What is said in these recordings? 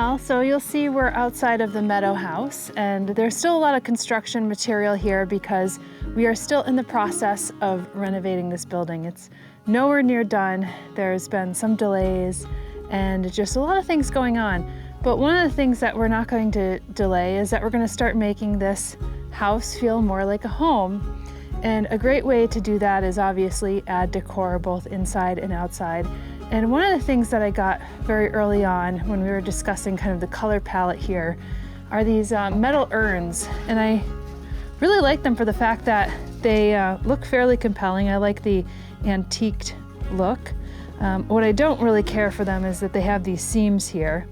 Well, so you'll see we're outside of the Meadow house, and there's still a lot of construction material here because we are still in the process of renovating this building. It's nowhere near done. There's been some delays and just a lot of things going on. But one of the things that we're not going to delay is that we're going to start making this house feel more like a home. And a great way to do that is obviously add decor both inside and outside. And one of the things that I got very early on when we were discussing kind of the color palette here are these metal urns. And I really like them for the fact that they look fairly compelling. I like the antiqued look. What I don't really care for them is that they have these seams here.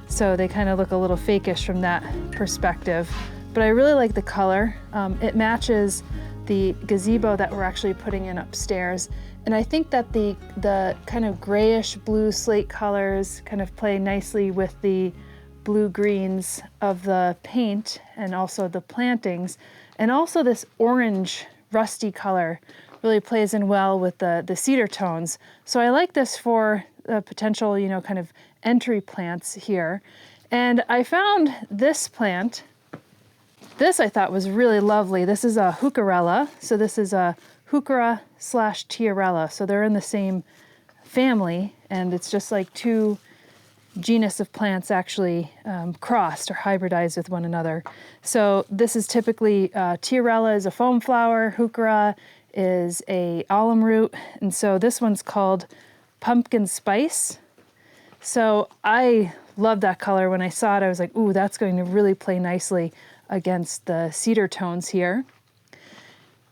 So they kind of look a little fakeish from that perspective. But I really like the color. It matches the gazebo that we're actually putting in upstairs. And I think that the kind of grayish blue slate colors kind of play nicely with the blue greens of the paint and also the plantings. And also this orange rusty color really plays in well with the cedar tones. So I like this for potential, you know, kind of entry plants here. And I found this plant. This I thought was really lovely. This is a heucherella. So this is a heuchera/tiarella. So they're in the same family, and it's just like two genus of plants actually crossed or hybridized with one another. So this is typically, tiarella is a foam flower, heuchera is a alum root, and so this one's called pumpkin spice. So I love that color. When I saw it, I was like, ooh, that's going to really play nicely against the cedar tones here.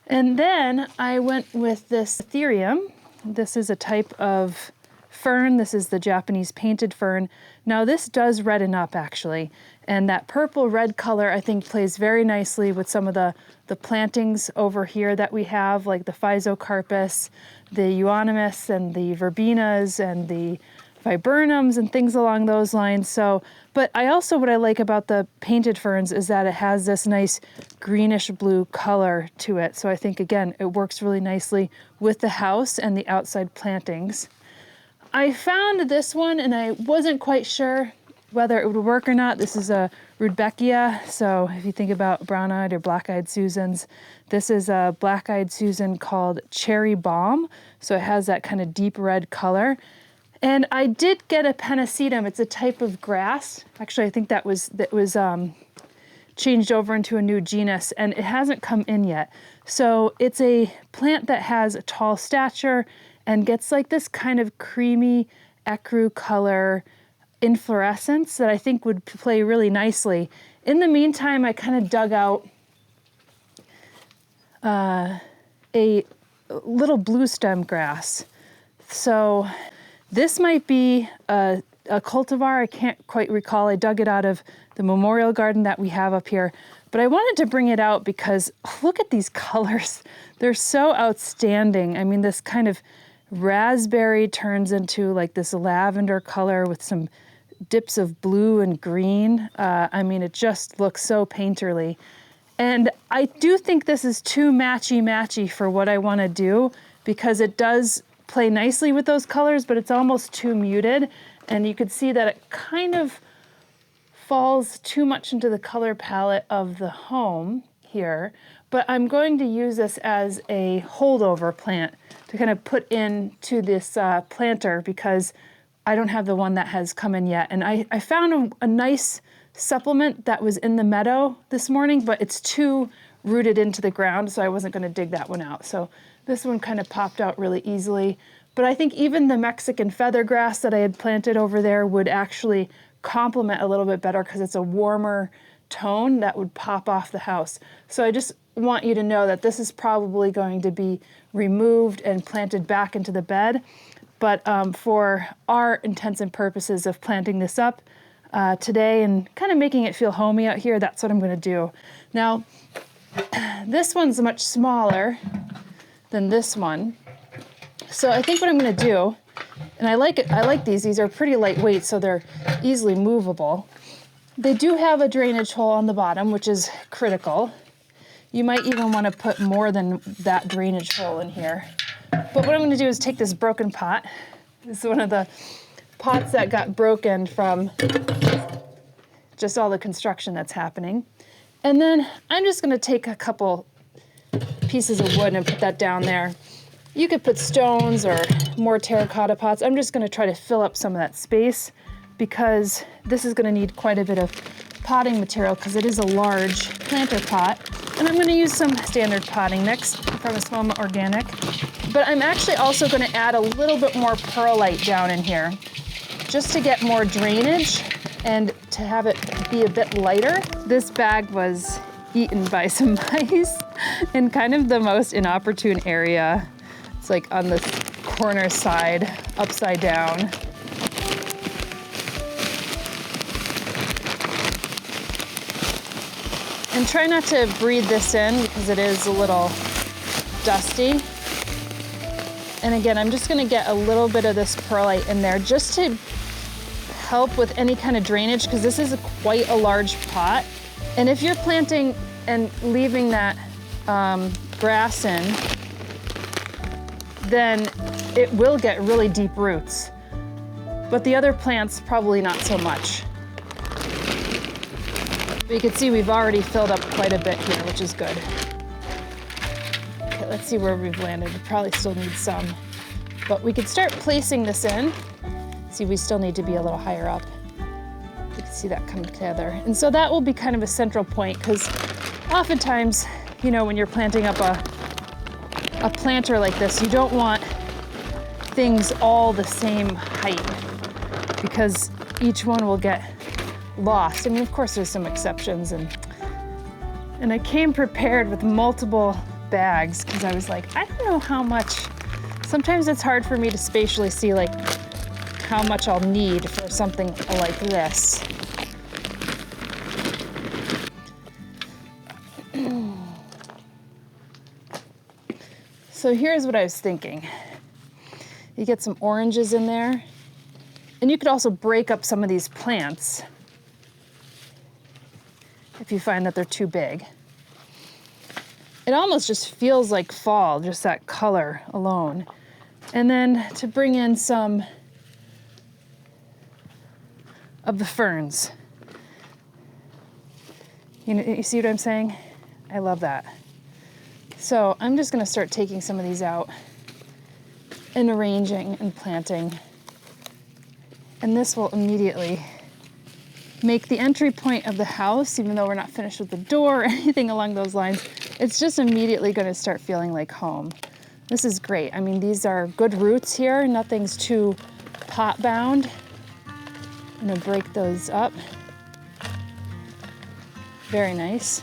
And then I went with this Ethereum. This is a type of fern. This is the Japanese painted fern. Now this does redden up actually. And that purple red color I think plays very nicely with some of the plantings over here that we have, like the Physocarpus, the Euonymus and the Verbenas and the viburnums and things along those lines. So, but I also, what I like about the painted ferns is that it has this nice greenish blue color to it. So I think, again, it works really nicely with the house and the outside plantings. I found this one and I wasn't quite sure whether it would work or not. This is a Rudbeckia. So if you think about brown-eyed or black-eyed Susans, this is a black-eyed Susan called Cherry Balm. So it has that kind of deep red color. And I did get a pennisetum. It's a type of grass. Actually, I think that was changed over into a new genus, and it hasn't come in yet. So it's a plant that has a tall stature and gets like this kind of creamy ecru color inflorescence that I think would play really nicely. In the meantime, I kind of dug out a little blue stem grass. So this might be a cultivar. I can't quite recall. I dug it out of the memorial garden that we have up here. But I wanted to bring it out because look at these colors. They're so outstanding. I mean, this kind of raspberry turns into like this lavender color with some dips of blue and green. I mean, it just looks so painterly. And I do think this is too matchy-matchy for what I want to do because it does play nicely with those colors, but it's almost too muted. And you could see that it kind of falls too much into the color palette of the home here. But I'm going to use this as a holdover plant to kind of put into this planter because I don't have the one that has come in yet. And I found a nice supplement that was in the meadow this morning, but it's too rooted into the ground, so I wasn't going to dig that one out. So this one kind of popped out really easily. But I think even the Mexican feathergrass that I had planted over there would actually complement a little bit better because it's a warmer tone that would pop off the house. So I just want you to know that this is probably going to be removed and planted back into the bed. But for our intents and purposes of planting this up today and kind of making it feel homey out here, that's what I'm going to do. Now, this one's much smaller than this one. So I think what I'm going to do, and I like these are pretty lightweight, so they're easily movable. They do have a drainage hole on the bottom, which is critical. You might even want to put more than that drainage hole in here. But what I'm going to do is take this broken pot. This is one of the pots that got broken from just all the construction that's happening. And then I'm just gonna take a couple pieces of wood and put that down there. You could put stones or more terracotta pots. I'm just gonna try to fill up some of that space because this is gonna need quite a bit of potting material because it is a large planter pot. And I'm gonna use some standard potting mix from Nassella Organic. But I'm actually also gonna add a little bit more perlite down in here just to get more drainage and to have it be a bit lighter. This bag was eaten by some mice in kind of the most inopportune area. It's like on the corner side, upside down. And try not to breathe this in because it is a little dusty. And again, I'm just gonna get a little bit of this perlite in there just to help with any kind of drainage because this is quite a large pot. And if you're planting and leaving that grass in, then it will get really deep roots. But the other plants, probably not so much. But you can see we've already filled up quite a bit here, which is good. Okay, let's see where we've landed. We probably still need some. But we could start placing this in. See, we still need to be a little higher up. You can see that come together. And so that will be kind of a central point because oftentimes, you know, when you're planting up a planter like this, you don't want things all the same height because each one will get lost. I mean, of course, there's some exceptions, and I came prepared with multiple bags because I was like, I don't know how much. Sometimes it's hard for me to spatially see like how much I'll need for something like this. So here's what I was thinking. You get some oranges in there, and you could also break up some of these plants if you find that they're too big. It almost just feels like fall, just that color alone. And then to bring in some of the ferns. You see what I'm saying? I love that. So I'm just gonna start taking some of these out and arranging and planting. And this will immediately make the entry point of the house, even though we're not finished with the door or anything along those lines, it's just immediately gonna start feeling like home. This is great. I mean, these are good roots here. Nothing's too pot bound. I'm gonna break those up. Very nice.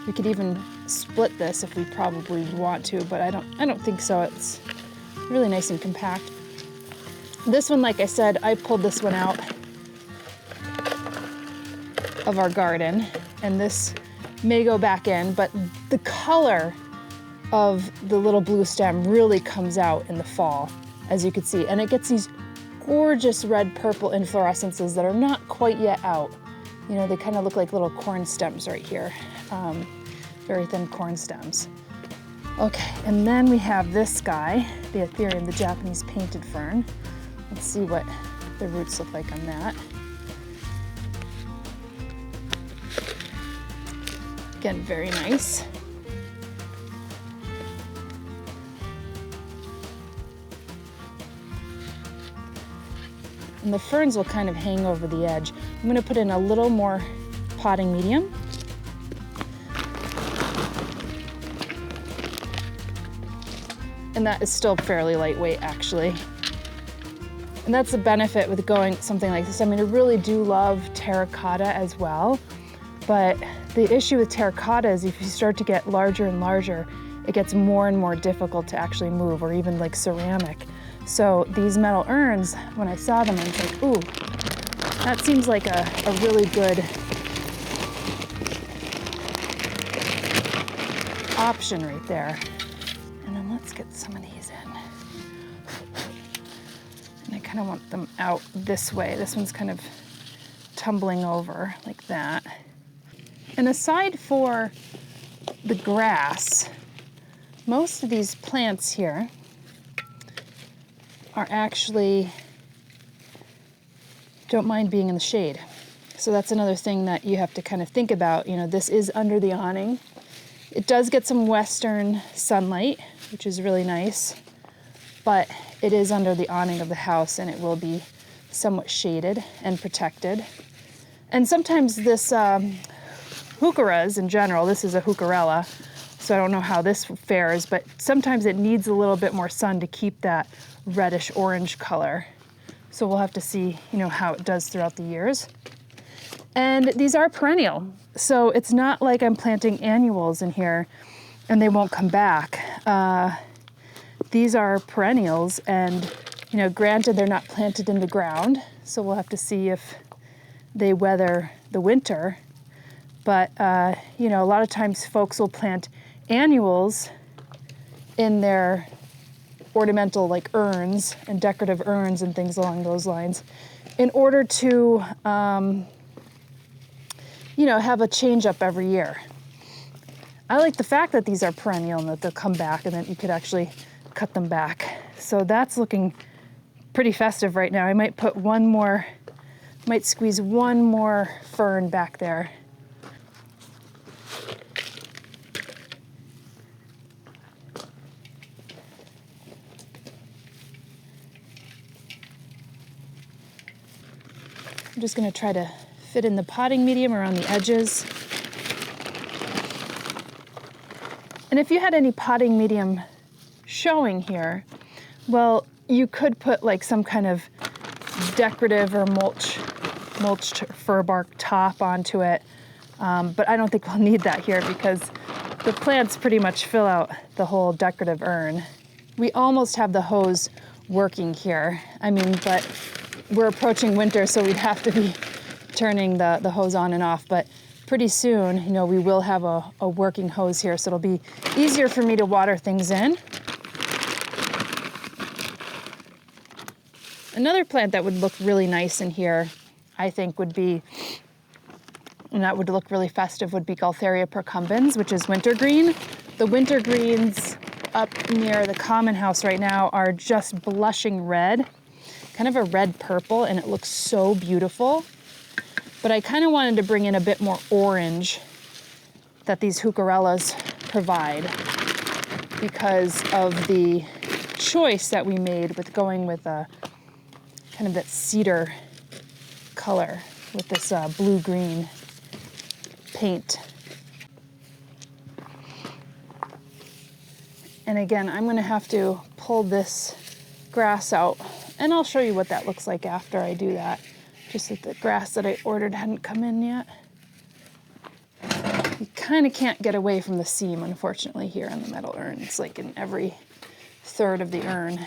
We could even split this if we probably want to, but I don't think so. It's really nice and compact. This one, like I said, I pulled this one out of our garden, and this may go back in, but the color of the little blue stem really comes out in the fall, as you can see, and it gets these gorgeous red purple inflorescences that are not quite yet out. You know, they kind of look like little corn stems right here, very thin corn stems. Okay, and then we have this guy, the Ethereum, the Japanese painted fern. Let's see what the roots look like on that. Again, very nice. And the ferns will kind of hang over the edge. I'm gonna put in a little more potting medium. And that is still fairly lightweight, actually. And that's the benefit with going something like this. I mean, I really do love terracotta as well, but the issue with terracotta is if you start to get larger and larger, it gets more and more difficult to actually move, or even like ceramic. So these metal urns, when I saw them, I was like, ooh, that seems like a really good option right there. And then let's get some of these in. And I kind of want them out this way. This one's kind of tumbling over like that. And aside for the grass, most of these plants here are actually don't mind being in the shade. So that's another thing that you have to kind of think about. You know, this is under the awning. It does get some western sunlight, which is really nice, but it is under the awning of the house and it will be somewhat shaded and protected. And sometimes this heucheras in general, this is a heucherella, so I don't know how this fares, but sometimes it needs a little bit more sun to keep that reddish orange color. So we'll have to see, you know, how it does throughout the years. And these are perennial, so it's not like I'm planting annuals in here and they won't come back. These are perennials, and you know, granted they're not planted in the ground, so we'll have to see if they weather the winter. But you know, a lot of times folks will plant annuals in their ornamental like urns and decorative urns and things along those lines in order to you know, have a change up every year. I like the fact that these are perennial and that they'll come back and that you could actually cut them back. So that's looking pretty festive right now. I might put one more, might squeeze one more fern back there. I'm just going to try to fit in the potting medium around the edges. And if you had any potting medium showing here, well, you could put like some kind of decorative or mulched fir bark top onto it. But I don't think we'll need that here because the plants pretty much fill out the whole decorative urn. We almost have the hose working here. I mean, but we're approaching winter, so we'd have to be turning the hose on and off. But pretty soon, you know, we will have a working hose here, so it'll be easier for me to water things in. Another plant that would look really nice in here, I think, would be, and that would look really festive, would be Gaultheria procumbens, which is wintergreen. The wintergreens up near the common house right now are just blushing red, kind of a red purple, and it looks so beautiful. But I kind of wanted to bring in a bit more orange that these heucherellas provide because of the choice that we made with going with a kind of that cedar color with this blue-green paint. And again, I'm going to have to pull this grass out, and I'll show you what that looks like after I do that. Just that the grass that I ordered hadn't come in yet. You kind of can't get away from the seam, unfortunately, here on the metal urn. It's like in every third of the urn.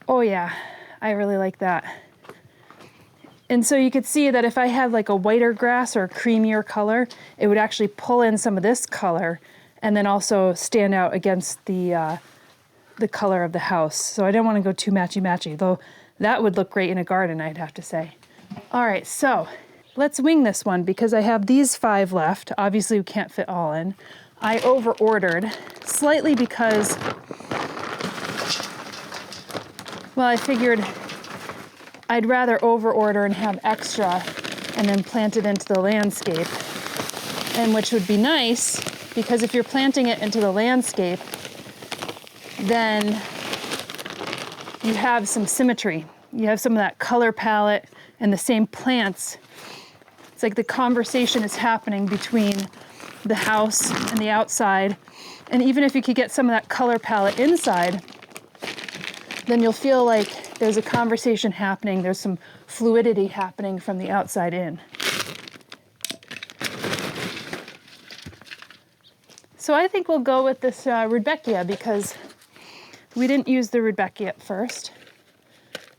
Oh yeah, I really like that. And so you could see that if I had like a whiter grass or a creamier color, it would actually pull in some of this color and then also stand out against the color of the house. So I didn't want to go too matchy-matchy, though that would look great in a garden, I'd have to say. All right, so let's wing this one because I have these 5 left. Obviously, we can't fit all in. I over-ordered slightly because, well, I figured I'd rather over-order and have extra and then plant it into the landscape, and which would be nice because if you're planting it into the landscape, then you have some symmetry. You have some of that color palette and the same plants. It's like the conversation is happening between the house and the outside. And even if you could get some of that color palette inside, then you'll feel like there's a conversation happening. There's some fluidity happening from the outside in. So I think we'll go with this Rudbeckia because we didn't use the Rudbeckia at first.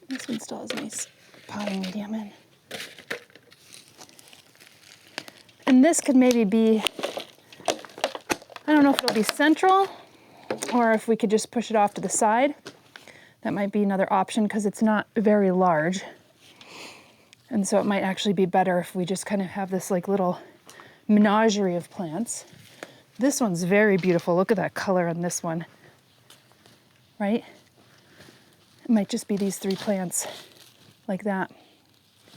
This one still has a nice potting medium in. And this could maybe be, I don't know if it'll be central or if we could just push it off to the side. That might be another option because it's not very large. And so it might actually be better if we just kind of have this like little menagerie of plants. This one's very beautiful. Look at that color on this one. Right? It might just be these 3 plants like that.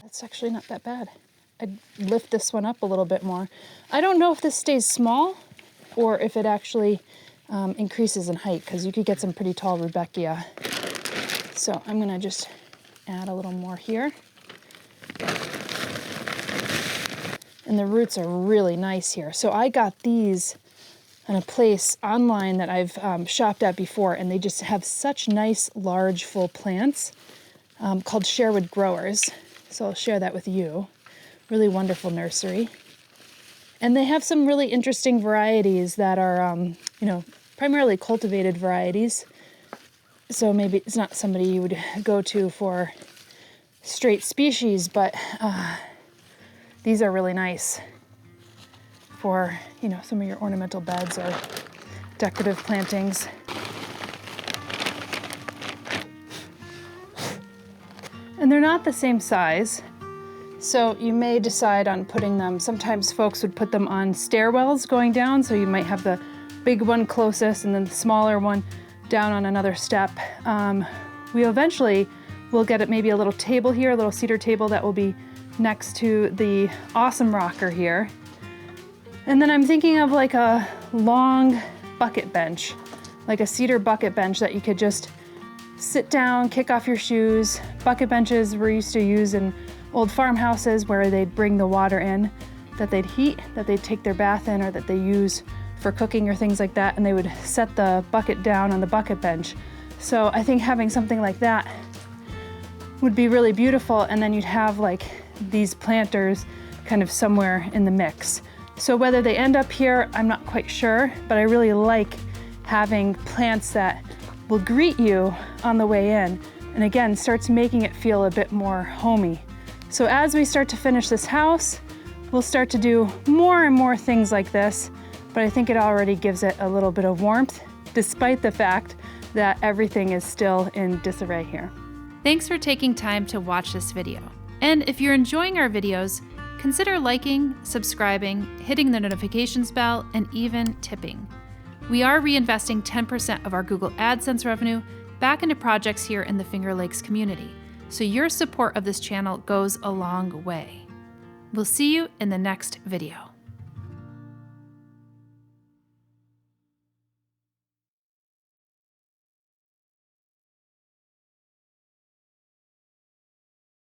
That's actually not that bad. I'd lift this one up a little bit more. I don't know if this stays small or if it actually increases in height, because you could get some pretty tall Rudbeckia. So I'm gonna just add a little more here. And the roots are really nice here. So I got these in a place online that I've shopped at before, and they just have such nice, large, full plants called Sherwood Growers. So I'll share that with you. Really wonderful nursery. And they have some really interesting varieties that are, you know, primarily cultivated varieties. So maybe it's not somebody you would go to for straight species, but these are really nice for, you know, some of your ornamental beds or decorative plantings. And they're not the same size, so you may decide on putting them, sometimes folks would put them on stairwells going down, so you might have the big one closest and then the smaller one down on another step. We eventually will get it maybe a little table here, a little cedar table that will be next to the awesome rocker here. And then I'm thinking of like a long bucket bench, like a cedar bucket bench that you could just sit down, kick off your shoes. Bucket benches were used to use in old farmhouses where they'd bring the water in that they'd heat, that they'd take their bath in, or that they use for cooking or things like that, and they would set the bucket down on the bucket bench. So I think having something like that would be really beautiful, and then you'd have like these planters kind of somewhere in the mix. So whether they end up here, I'm not quite sure, but I really like having plants that will greet you on the way in, and again, starts making it feel a bit more homey. So as we start to finish this house, we'll start to do more and more things like this, but I think it already gives it a little bit of warmth, despite the fact that everything is still in disarray here. Thanks for taking time to watch this video. And if you're enjoying our videos, consider liking, subscribing, hitting the notifications bell, and even tipping. We are reinvesting 10% of our Google AdSense revenue back into projects here in the Finger Lakes community, so your support of this channel goes a long way. We'll see you in the next video.